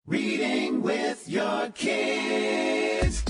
Reading with your kids.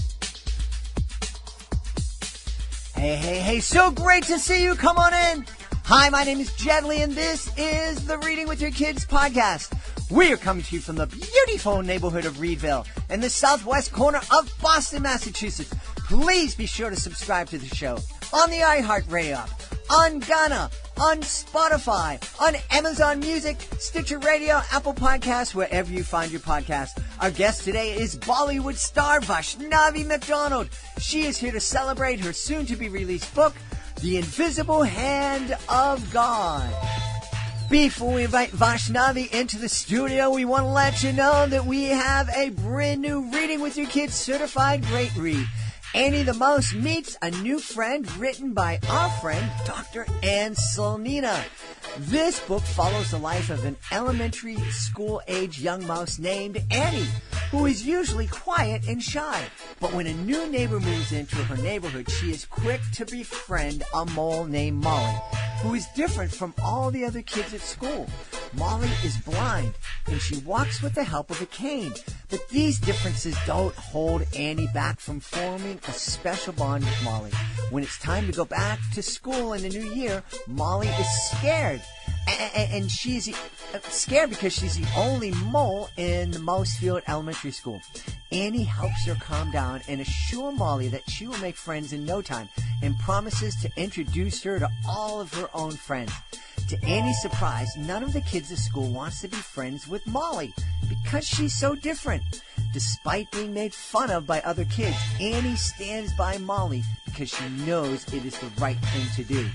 Hey, so great to see you. Come on in. Hi, my name is Jedley, and this is the Reading with Your Kids podcast. We are coming to you from the beautiful neighborhood of Reedville in the southwest corner of Boston, Massachusetts. Please be sure to subscribe to the show on the iHeartRadio app, on Ghana, on Spotify, on Amazon Music, Stitcher Radio, Apple Podcasts, wherever you find your podcast. Our guest today is Bollywood star Vaishnavi MacDonald. She is here to celebrate her soon-to-be-released book, The Invisible Hand of God. Before we invite Vaishnavi into the studio, we want to let you know that we have a brand new Reading with Your Kids certified great read. Annie the Mouse Meets a New Friend, written by our friend, Dr. Anne Slonina. This book follows the life of an elementary school-age young mouse named Annie, who is usually quiet and shy. But when a new neighbor moves into her neighborhood, she is quick to befriend a mole named Molly, who is different from all the other kids at school. Molly is blind, and she walks with the help of a cane. But these differences don't hold Annie back from forming a special bond with Molly. When it's time to go back to school in the new year, Molly is scared. And she's scared because she's the only mole in the Mousefield Elementary School. Annie helps her calm down and assure Molly that she will make friends in no time, and promises to introduce her to all of her own friends. To Annie's surprise, none of the kids at school wants to be friends with Molly because she's so different. Despite being made fun of by other kids, Annie stands by Molly because she knows it is the right thing to do.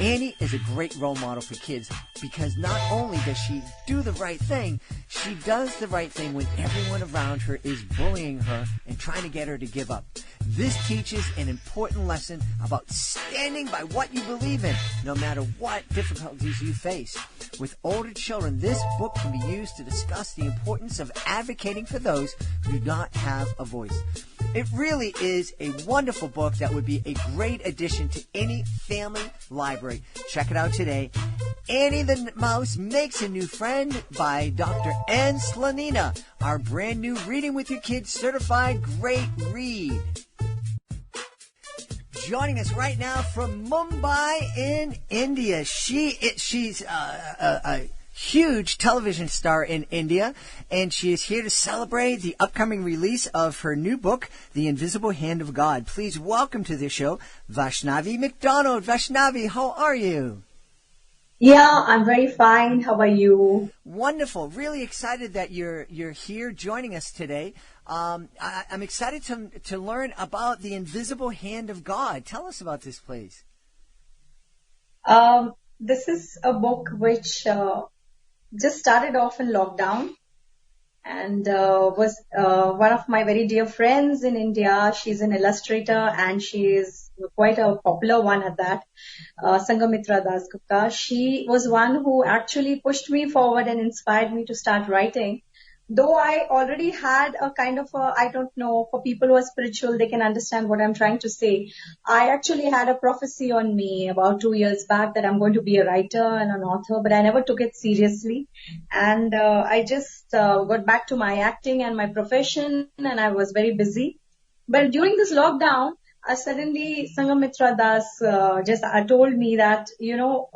Annie is a great role model for kids because not only does she do the right thing, she does the right thing when everyone around her is bullying her and trying to get her to give up. This teaches an important lesson about standing by what you believe in, no matter what difficulties you face. With older children, this book can be used to discuss the importance of advocating for those who do not have a voice. It really is a wonderful book that would be a great addition to any family library. Check it out today. Annie the Mouse Makes a New Friend by Dr. Anne Slonina, our brand new Reading with Your Kids certified great read. Joining us right now from Mumbai in India. She's a huge television star in India, and she is here to celebrate the upcoming release of her new book, The Invisible Hand of God. Please welcome to the show, Vaishnavi MacDonald. Vaishnavi, how are you? Yeah, I'm very fine. How are you? Wonderful. Really excited that you're here joining us today. I'm excited to learn about The Invisible Hand of God. Tell us about this, please. This is a book which just started off in lockdown, and was one of my very dear friends in India. She's an illustrator, and she is quite a popular one at that. Sangamitra Dasgupta. She was one who actually pushed me forward and inspired me to start writing. Though I already had a kind of I don't know, for people who are spiritual, they can understand what I'm trying to say. I actually had a prophecy on me about 2 years back that I'm going to be a writer and an author, but I never took it seriously. And I just got back to my acting and my profession, and I was very busy. But during this lockdown, suddenly Sangamitra Das just told me that, your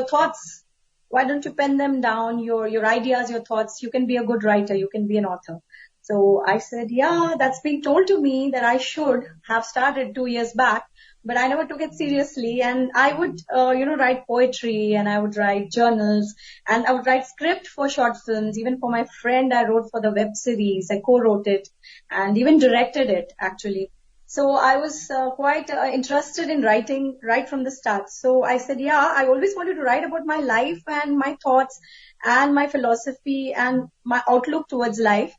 thoughts, why don't you pen them down, your ideas, your thoughts? You can be a good writer. You can be an author. So I said, yeah, that's been told to me that I should have started 2 years back, but I never took it seriously. And I would, write poetry, and I would write journals, and I would write script for short films. Even for my friend, I wrote for the web series. I co-wrote it and even directed it, actually. So I was quite interested in writing right from the start. So I said, yeah, I always wanted to write about my life and my thoughts and my philosophy and my outlook towards life.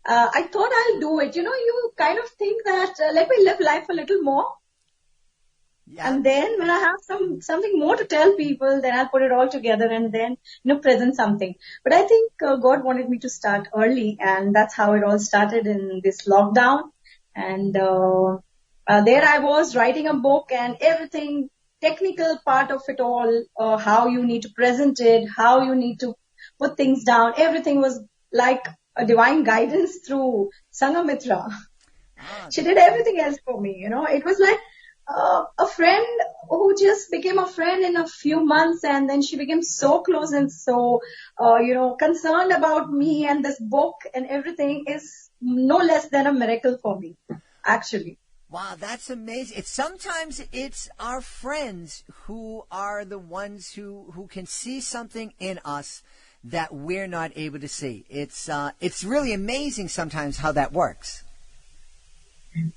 I thought I'll do it. You kind of think that let me live life a little more. Yeah. And then when I have something more to tell people, then I'll put it all together and then, present something. But I think God wanted me to start early, and that's how it all started in this lockdown. And there I was writing a book, and everything, technical part of it all, how you need to present it, how you need to put things down. Everything was like a divine guidance through Sangamitra. She did everything else for me, It was like a friend who just became a friend in a few months, and then she became so close and so, concerned about me and this book and everything is no less than a miracle for me, actually. Wow, that's amazing. Sometimes it's our friends who are the ones who can see something in us that we're not able to see. It's really amazing sometimes how that works.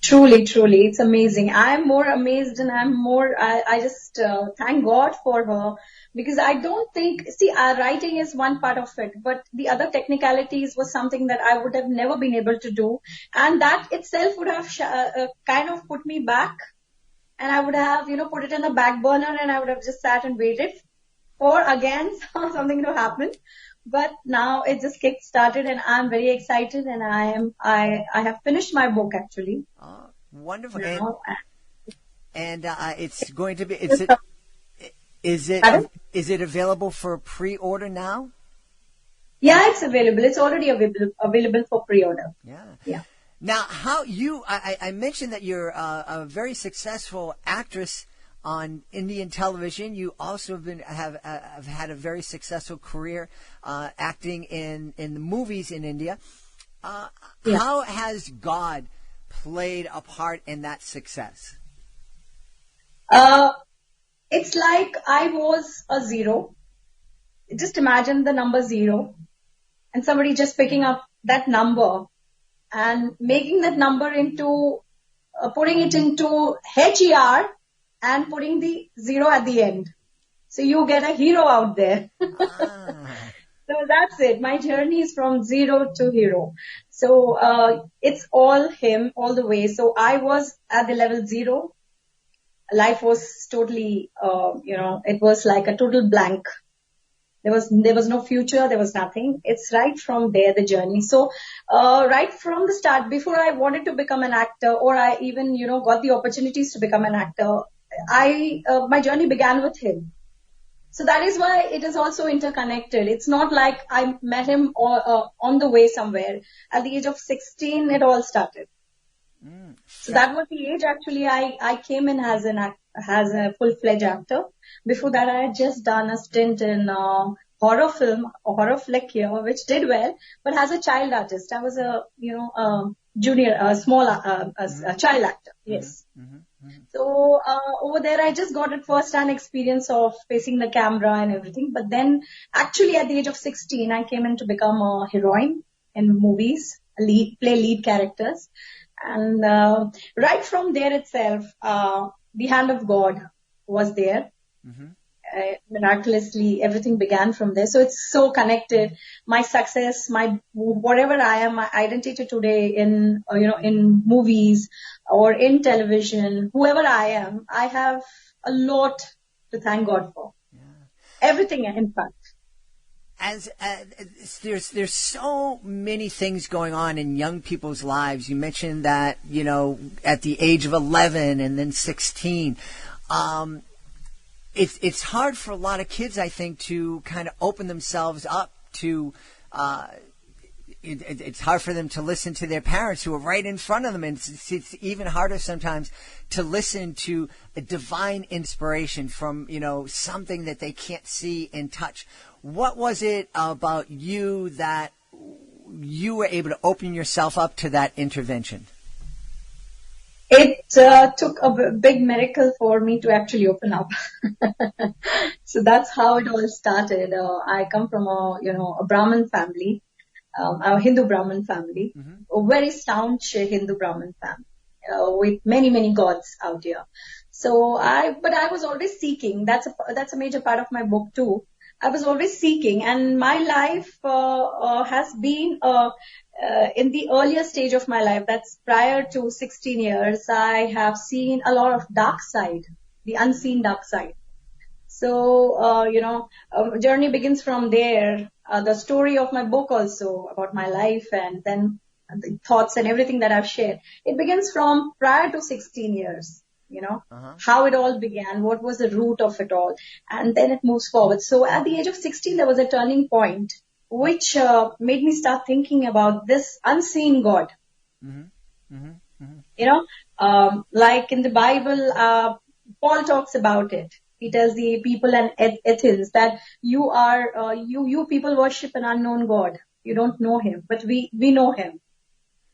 Truly, truly, it's amazing. I'm more amazed, and I just thank God for her, because I don't think, writing is one part of it, but the other technicalities was something that I would have never been able to do. And that itself would have kind of put me back, and I would have, put it in the back burner, and I would have just sat and waited for again something to happen. But now it just kick started, and I'm very excited, and I have finished my book actually. Oh, wonderful! And it's going to be. Is it available for pre-order now? Yeah, it's available. It's already available for pre-order. Yeah. Now, I mentioned that you're a very successful actress on Indian television. You also have had a very successful career acting in the movies in India. How has God played a part in that success? It's like I was a zero. Just imagine the number 0 and somebody just picking up that number and making that number into, putting it into HER and putting the 0 at the end. So you get a hero out there. So that's it. My journey is from 0 to hero. So it's all him all the way. So I was at the level 0. Life was totally, it was like a total blank. There was no future. There was nothing. It's right from there, the journey. So, right from the start, before I wanted to become an actor, or I even, got the opportunities to become an actor, my journey began with him. So that is why it is also interconnected. It's not like I met him on the way somewhere. At the age of 16, it all started. So that was the age actually I came in as a full-fledged actor. Before that, I had just done a stint in horror flick here, which did well, but as a child artist, I was a child actor. Yes. So over there, I just got a first-hand experience of facing the camera and everything. But then, actually, at the age of 16, I came in to become a heroine in movies, play lead characters. And right from there itself, the hand of God was there. Miraculously, everything began from there. So it's so connected. My success, whatever I am, my identity today in movies or in television, whoever I am, I have a lot to thank God for. Yeah. Everything, in fact. There's so many things going on in young people's lives. You mentioned that, at the age of 11 and then 16, it's hard for a lot of kids, I think, to kind of open themselves up to, it's hard for them to listen to their parents who are right in front of them. And it's even harder sometimes to listen to a divine inspiration from, something that they can't see and touch. What was it about you that you were able to open yourself up to that intervention? It took a big miracle for me to actually open up. So that's how it all started. I come from a Brahmin family, a Hindu Brahmin family, a very staunch Hindu Brahmin family, with many, many gods out here. So but I was always seeking. That's a major part of my book too. I was always seeking, and my life has been in the earlier stage of my life. That's prior to 16 years. I have seen a lot of dark side, the unseen dark side. So a journey begins from there. The story of my book also about my life, and then the thoughts and everything that I've shared. It begins from prior to 16 years. How it all began, what was the root of it all, and then it moves forward. So at the age of 16, there was a turning point which made me start thinking about this unseen God. Mm-hmm. Mm-hmm. Mm-hmm. You know, like in the Bible, Paul talks about it. He tells the people in Athens that you people worship an unknown God. You don't know him, but we know him.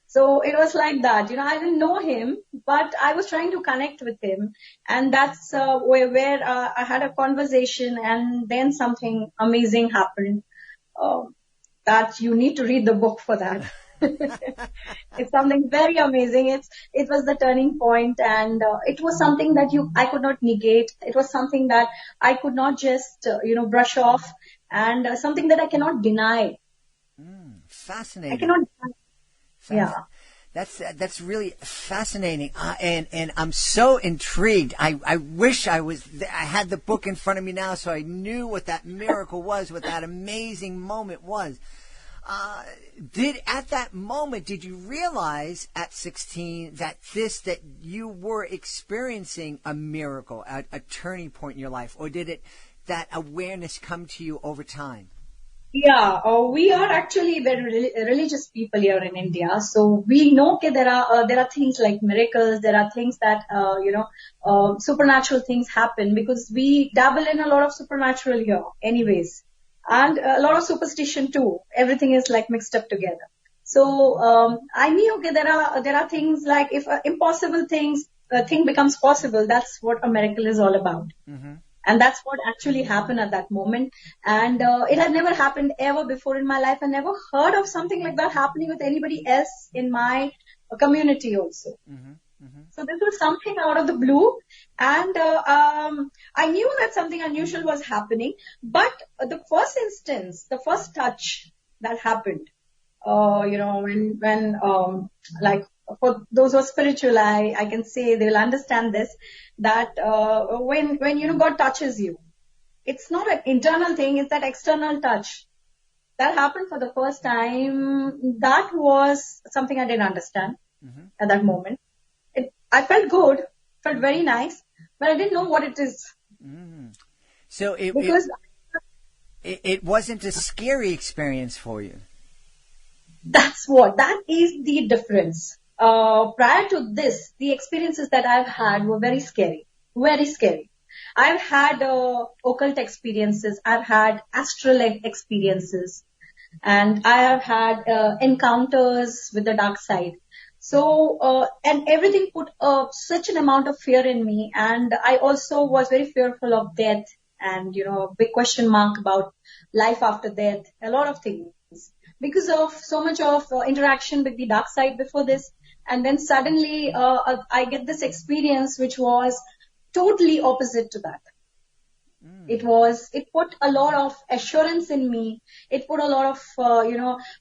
So it was like that. I didn't know him, but I was trying to connect with him. And that's where I had a conversation, and then something amazing happened. Uh, that you need to read the book for that. It's something very amazing. It was the turning point, and it was something that I could not negate. It was something that I could not just brush off, and something that I cannot deny. Fascinating. I cannot deny. Yeah. That's really fascinating, and I'm so intrigued. I wish I had the book in front of me now, so I knew what that miracle was, what that amazing moment was. At that moment, did you realize at 16 that you were experiencing a miracle, a turning point in your life, or did that awareness come to you over time? Yeah, we are actually very religious people here in India. So we know that there are things like miracles. There are things that supernatural things happen, because we dabble in a lot of supernatural here, anyways, and a lot of superstition too. Everything is like mixed up together. So I knew there are things like, if impossible thing becomes possible, that's what a miracle is all about. Mm-hmm. And that's what actually happened at that moment. And it had never happened ever before in my life. I never heard of something like that happening with anybody else in my community also. Mm-hmm. Mm-hmm. So this was something out of the blue. And I knew that something unusual was happening. But the first instance, the first touch that happened, when for those who are spiritual, I can say they will understand this, that when God touches you, it's not an internal thing, it's that external touch. That happened for the first time. That was something I didn't understand at that moment. I felt good, felt very nice, but I didn't know what it is. Mm. So it wasn't a scary experience for you. That is the difference. Prior to this, the experiences that I've had were very scary. Very scary. I've had occult experiences. I've had astral experiences. And I have had encounters with the dark side. So, and everything put such an amount of fear in me. And I also was very fearful of death and, a big question mark about life after death, a lot of things. Because of so much of interaction with the dark side before this. And then suddenly I get this experience which was totally opposite to that. It put a lot of assurance in me. It put a lot of,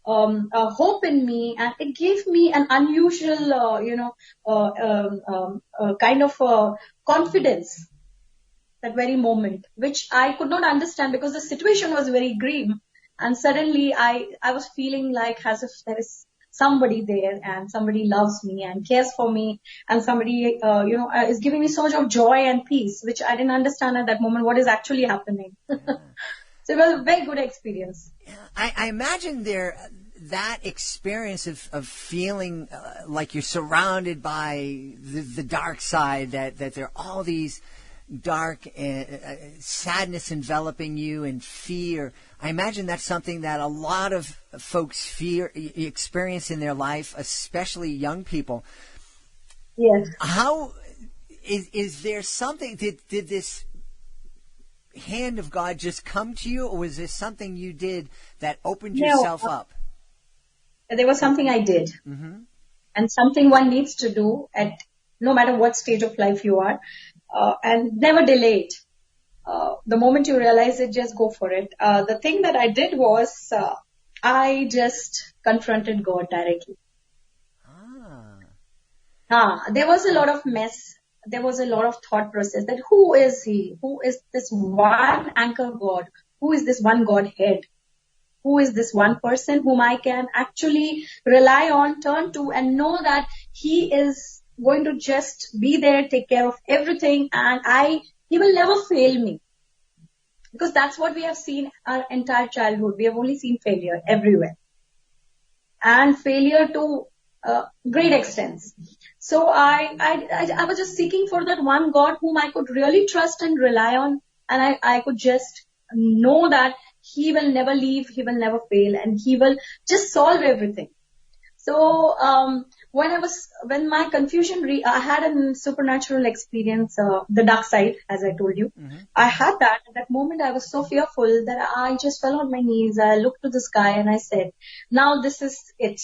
hope in me, and it gave me an unusual, kind of confidence that very moment, which I could not understand because the situation was very grim. And suddenly I was feeling like as if there is somebody there and somebody loves me and cares for me and somebody, is giving me so much of joy and peace, which I didn't understand at that moment what is actually happening. Yeah. So it was a very good experience. I imagine that experience of feeling like you're surrounded by the dark side, that there are all these dark sadness enveloping you and fear. I imagine that's something that a lot of folks experience in their life, especially young people. Yes. How is there something? Did this hand of God just come to you, or was this something you did that opened yourself up? There was something I did, and something one needs to do at no matter what stage of life you are. And never delay it. The moment you realize it, just go for it. The thing that I did was, I just confronted God directly. There was a lot of mess. There was a lot of thought process that who is he? Who is this one anchor God? Who is this one Godhead? Who is this one person whom I can actually rely on, turn to, and know that he is going to just be there, take care of everything, and he will never fail me. Because that's what we have seen our entire childhood. We have only seen failure everywhere. And failure to great extents. So I was just seeking for that one God whom I could really trust and rely on, and I could just know that He will never leave, He will never fail, and He will just solve everything. So when my confusion, I had a supernatural experience, the dark side, as I told you. Mm-hmm. I had that. At that moment, I was so fearful that I just fell on my knees. I looked to the sky and I said, "Now this is it.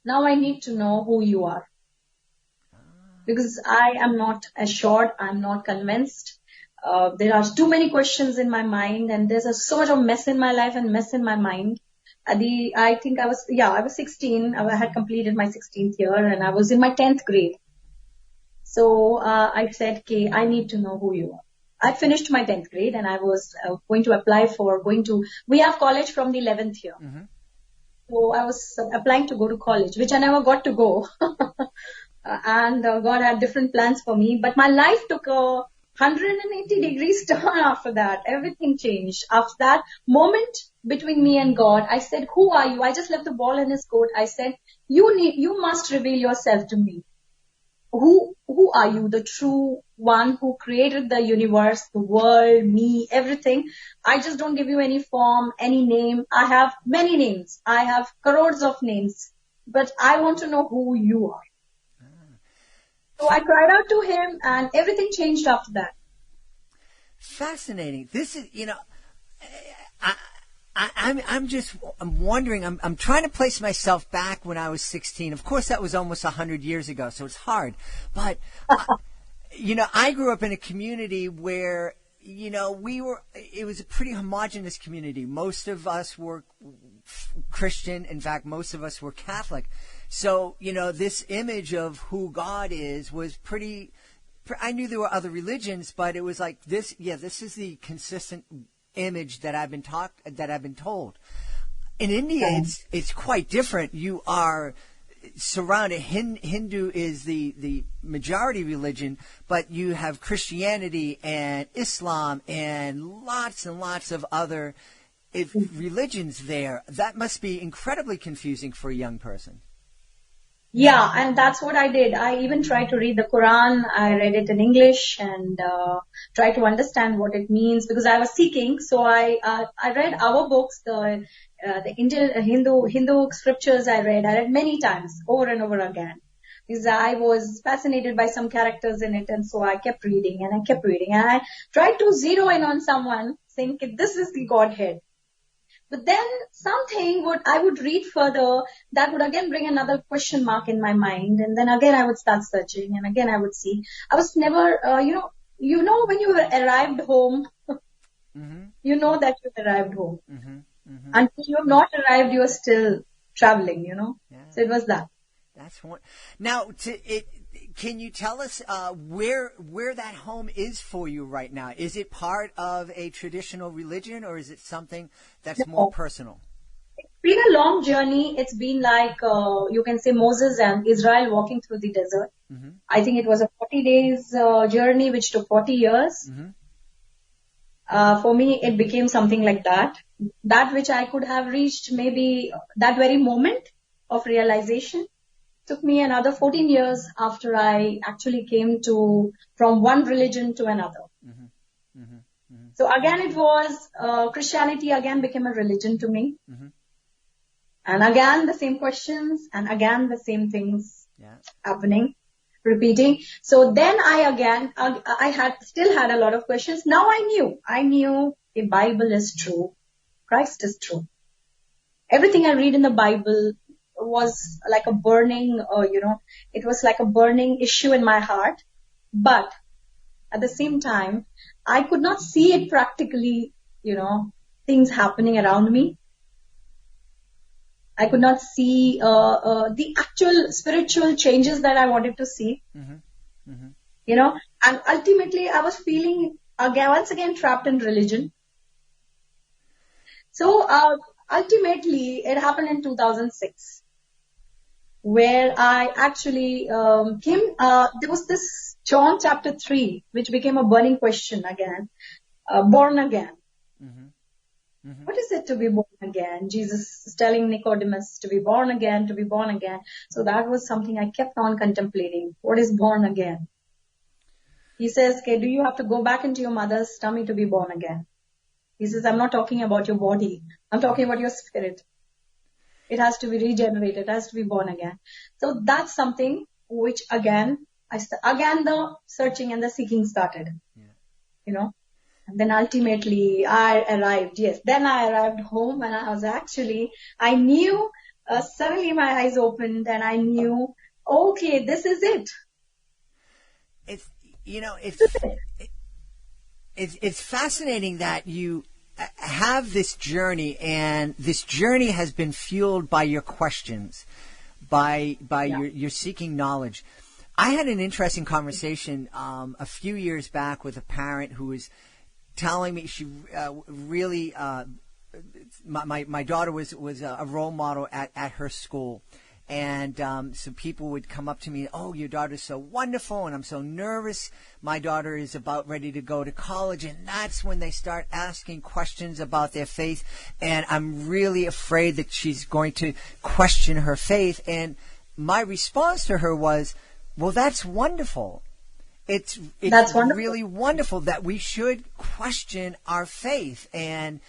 Now I need to know who you are, because I am not assured. I'm not convinced. There are too many questions in my mind, and there's so much of mess in my life and mess in my mind." I think I was 16. I had completed my 16th year and I was in my 10th grade. So, I said, okay, I need to know who you are. I finished my 10th grade and I was going to apply for we have college from the 11th year. Mm-hmm. So I was applying to go to college, which I never got to go. And God had different plans for me, but my life took a 180 degrees turn after that. Everything changed. After that moment between me and God, I said, who are you? I just left the ball in His court. I said, you must reveal yourself to me. Who are you? The true one who created the universe, the world, me, everything. I just don't give you any form, any name. I have many names. I have crores of names, but I want to know who you are. So I cried out to Him and everything changed after that. Fascinating. This is, I'm wondering, I'm trying to place myself back when I was 16. Of course, that was almost 100 years ago, so it's hard. But, I grew up in a community where, it was a pretty homogenous community. Most of us were Christian. In fact, most of us were Catholic. So, this image of who God is was pretty, I knew there were other religions, but it was like this is the consistent image that I've been told. In India, it's quite different. You are surrounded, Hindu is the majority religion, but you have Christianity and Islam and lots of other religions there. That must be incredibly confusing for a young person. Yeah, and that's what I did. I even tried to read the Quran. I read it in English and tried to understand what it means because I was seeking. So I read our books, the Indian Hindu scriptures. I read many times, over and over again, because I was fascinated by some characters in it, and so I kept reading and I tried to zero in on someone, saying this is the Godhead. But then I would read further, that would again bring another question mark in my mind. And then again I would start searching and again I would see. I was never, when you arrived home, mm-hmm. you know that you arrived home. Mm-hmm. Mm-hmm. Until you have not arrived, you are still traveling, Yeah. So it was that. That's one. Now, can you tell us where that home is for you right now? Is it part of a traditional religion, or is it something that's more personal? It's been a long journey. It's been like you can say Moses and Israel walking through the desert. Mm-hmm. I think it was a 40 days journey, which took 40 years. Mm-hmm. For me, it became something like that. That which I could have reached maybe that very moment of realization took me another 14 years after I actually came from one religion to another. Mm-hmm. Mm-hmm. Mm-hmm. So again, it was Christianity again became a religion to me. Mm-hmm. And again, the same questions and again, the same things happening, repeating. So then I still had a lot of questions. Now I knew the Bible is true. Christ is true. Everything I read in the Bible was like a burning, it was like a burning issue in my heart. But at the same time, I could not see it practically, things happening around me. I could not see the actual spiritual changes that I wanted to see. Mm-hmm. Mm-hmm. And ultimately I was feeling once again trapped in religion. So ultimately it happened in 2006. Where I actually there was this John chapter 3, which became a burning question again. born again. Mm-hmm. Mm-hmm. What is it to be born again? Jesus is telling Nicodemus to be born again, to be born again. So that was something I kept on contemplating. What is born again? He says, okay, do you have to go back into your mother's tummy to be born again? He says, I'm not talking about your body. I'm talking about your spirit. It has to be regenerated. It has to be born again. So that's something which again the searching and the seeking started. Yeah. And then ultimately I arrived. Yes. Then I arrived home and I knew, suddenly my eyes opened and I knew, okay, this is it. It's fascinating that you have this journey, and this journey has been fueled by your questions, by your seeking knowledge. I had an interesting conversation a few years back with a parent who was telling me she really my daughter was a role model at her school. And so people would come up to me, oh, your daughter's so wonderful, and I'm so nervous. My daughter is about ready to go to college, and that's when they start asking questions about their faith. And I'm really afraid that she's going to question her faith. And my response to her was, well, that's wonderful. It's wonderful. Really wonderful that we should question our faith and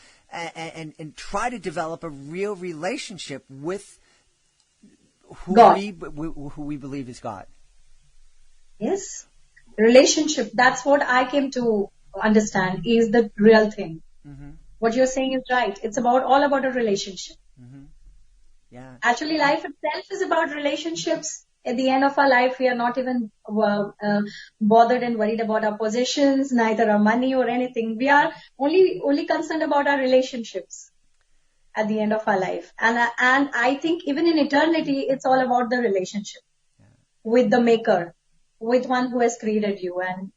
try to develop a real relationship with who we believe is God. Yes. Relationship. That's what I came to understand is the real thing. Mm-hmm. What you're saying is right. It's all about a relationship. Mm-hmm. Yeah. Actually, life itself is about relationships. At the end of our life, we are not even bothered and worried about our possessions, neither our money or anything. We are only concerned about our relationships at the end of our life. And I think even in eternity, it's all about the relationship with the maker, with one who has created you. And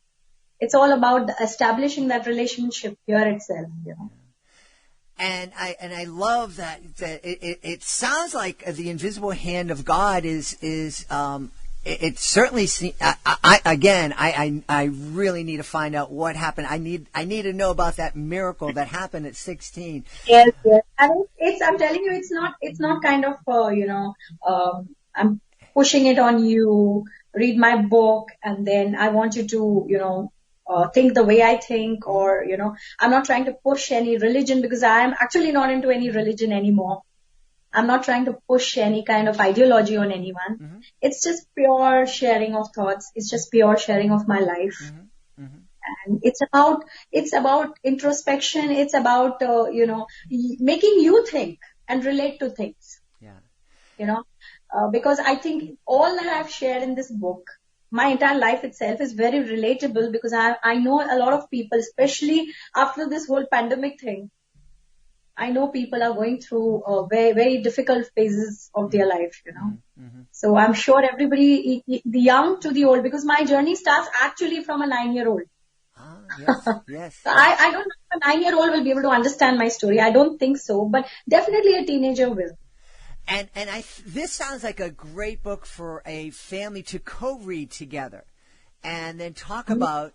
it's all about establishing that relationship here itself, And I love that it sounds like the invisible hand of God is it certainly I really need to find out what happened. I need to know about that miracle that happened at 16. Yes. And I'm telling you, it's not kind of I'm pushing it on you. Read my book, and then I want you to think the way I think, or I'm not trying to push any religion, because I am actually not into any religion anymore. I'm not trying to push any kind of ideology on anyone. Mm-hmm. It's just pure sharing of thoughts. It's just pure sharing of my life. Mm-hmm. Mm-hmm. And it's about introspection. It's about, making you think and relate to things. Yeah. Because I think all that I've shared in this book, my entire life itself is very relatable, because I know a lot of people, especially after this whole pandemic thing. I know people are going through very, very difficult phases of their life, Mm-hmm. So I'm sure everybody, the young to the old, because my journey starts actually from a 9-year-old. Yes. So I don't know if a 9-year-old will be able to understand my story. I don't think so, but definitely a teenager will. And this sounds like a great book for a family to co-read together, and then talk about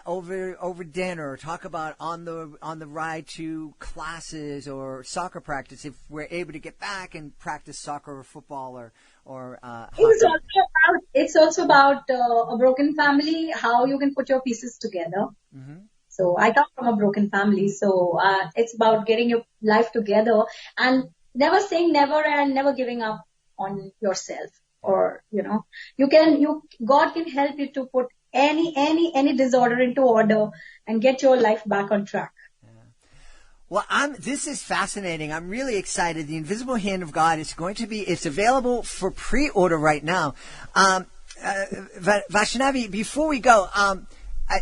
over dinner, or talk about on the ride to classes or soccer practice, if we're able to get back and practice soccer or football or hockey. It's also about a broken family, how you can put your pieces together. Mm-hmm. So I come from a broken family, so it's about getting your life together and never saying never and never giving up on yourself. Or God can help you to put any disorder into order and get your life back on track. Yeah. Well, this is fascinating. I'm really excited. The Invisible Hand of God is it's available for pre-order right now. Vaishnavi, before we go,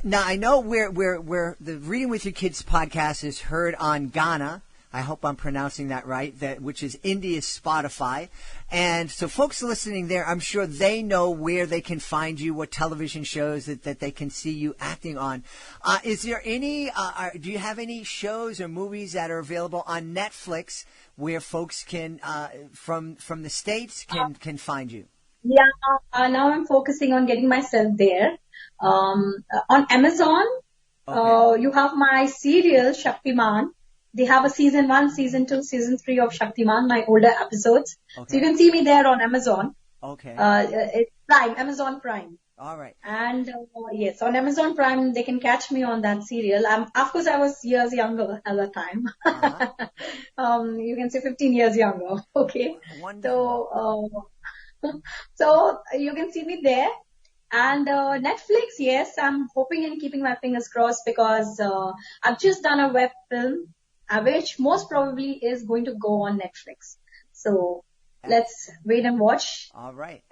now I know where the Reading with Your Kids podcast is heard on Ghana. I hope I'm pronouncing that right, which is India's Spotify. And so folks listening there, I'm sure they know where they can find you, what television shows that they can see you acting on. Is there do you have any shows or movies that are available on Netflix where folks can, from the States can find you? Yeah, now I'm focusing on getting myself there. On Amazon, Okay. You have my serial Shaktiman. They have a season 1, season 2, season 3 of Shaktiman, my older episodes. So you Okay. can see me there on Amazon. Okay. It's Prime, Amazon Prime. All right. And yes, on Amazon Prime, they can catch me on that serial. Of course, I was years younger at that time. Uh-huh. You can say 15 years younger. Okay. Wonderful. So, so you can see me there. And Netflix, yes, I'm hoping and keeping my fingers crossed because I've just done a web film, which most probably is going to go on Netflix. So let's wait and watch. All right.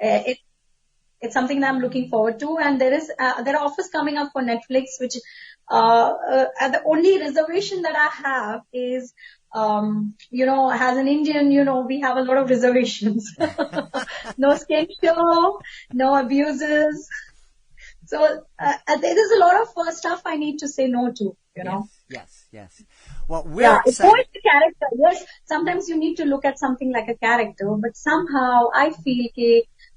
It's something that I'm looking forward to, and there are offers coming up for Netflix, which the only reservation that I have is, as an Indian, we have a lot of reservations. No skin show, no abuses. So there is a lot of stuff I need to say no to, Yes. Well, we're Yeah, it's excited. always the character. Yes, sometimes you need to look at something like a character, but somehow I feel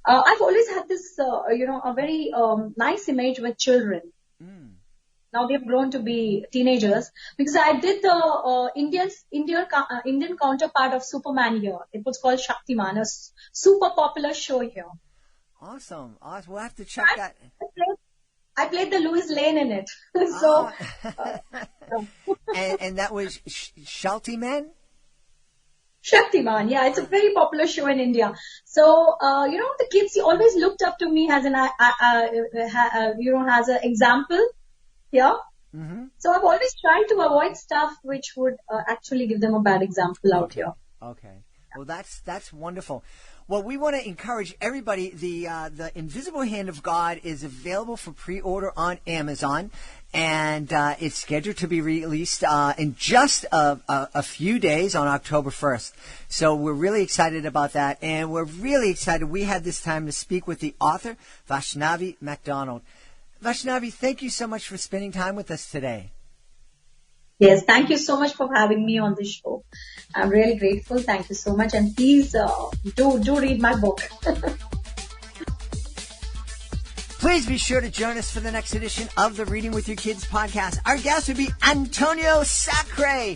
I've always had this, a very nice image with children. Mm. Now they've grown to be teenagers because I did the Indian counterpart of Superman here. It was called Shaktiman, a super popular show here. Awesome. We'll have to check that. I played the Louis Lane in it. So, And that was Shalti Shaktiman, yeah, it's a very popular show in India. So, the kids always looked up to me as as an example. Yeah. Mm-hmm. So I've always tried to avoid stuff which would actually give them a bad example out here. Okay. Well, that's wonderful. Well, we want to encourage everybody. The Invisible Hand of God is available for pre-order on Amazon, and it's scheduled to be released in just a few days on October 1st. So we're really excited about that, and we're really excited we had this time to speak with the author, Vaishnavi MacDonald. Vaishnavi, thank you so much for spending time with us today. Yes, thank you so much for having me on the show. I'm really grateful. Thank you so much. And please do read my book. Please be sure to join us for the next edition of the Reading with Your Kids podcast. Our guest will be Antonio Sacre.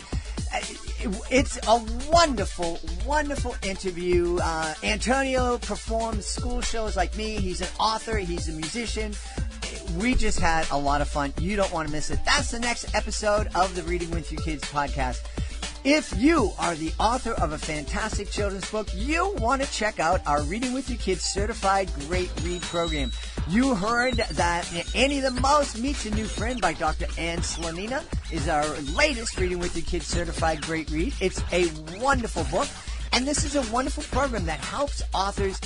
It's a wonderful, wonderful interview. Antonio performs school shows like me. He's an author. He's a musician. We just had a lot of fun. You don't want to miss it. That's the next episode of the Reading with Your Kids podcast. If you are the author of a fantastic children's book, you want to check out our Reading with Your Kids Certified Great Read program. You heard that Annie the Mouse Meets a New Friend by Dr. Ann Slanina is our latest Reading with Your Kids Certified Great Read. It's a wonderful book. And this is a wonderful program that helps authors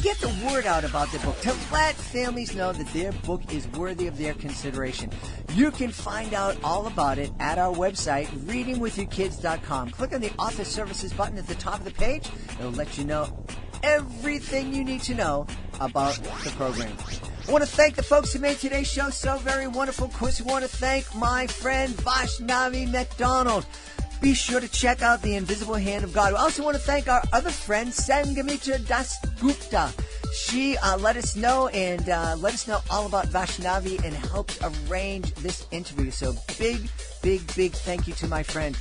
get the word out about their book, to let families know that their book is worthy of their consideration. You can find out all about it at our website, readingwithyourkids.com. Click on the Author Services button at the top of the page. It'll let you know everything you need to know about the program. I want to thank the folks who made today's show so very wonderful. Of course, I want to thank my friend Vaishnavi MacDonald. Be sure to check out The Invisible Hand of God. We also want to thank our other friend, Sangamitra Dasgupta. She let us know all about Vaishnavi and helped arrange this interview. So big thank you to my friend.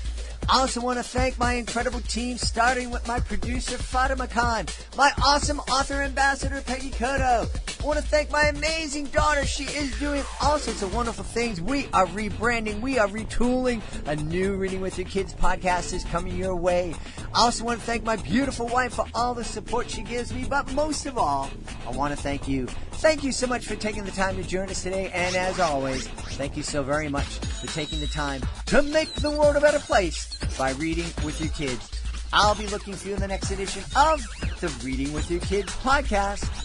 I also want to thank my incredible team, starting with my producer, Fatima Khan, my awesome author ambassador, Peggy Cotto. I want to thank my amazing daughter. She is doing all sorts of wonderful things. We are rebranding. We are retooling. A new Reading with Your Kids podcast is coming your way. I also want to thank my beautiful wife for all the support she gives me. But most of all, I want to thank you. Thank you so much for taking the time to join us today. And as always, thank you so very much for taking the time to make the world a better place by reading with your kids. I'll be looking for you in the next edition of the Reading with Your Kids podcast.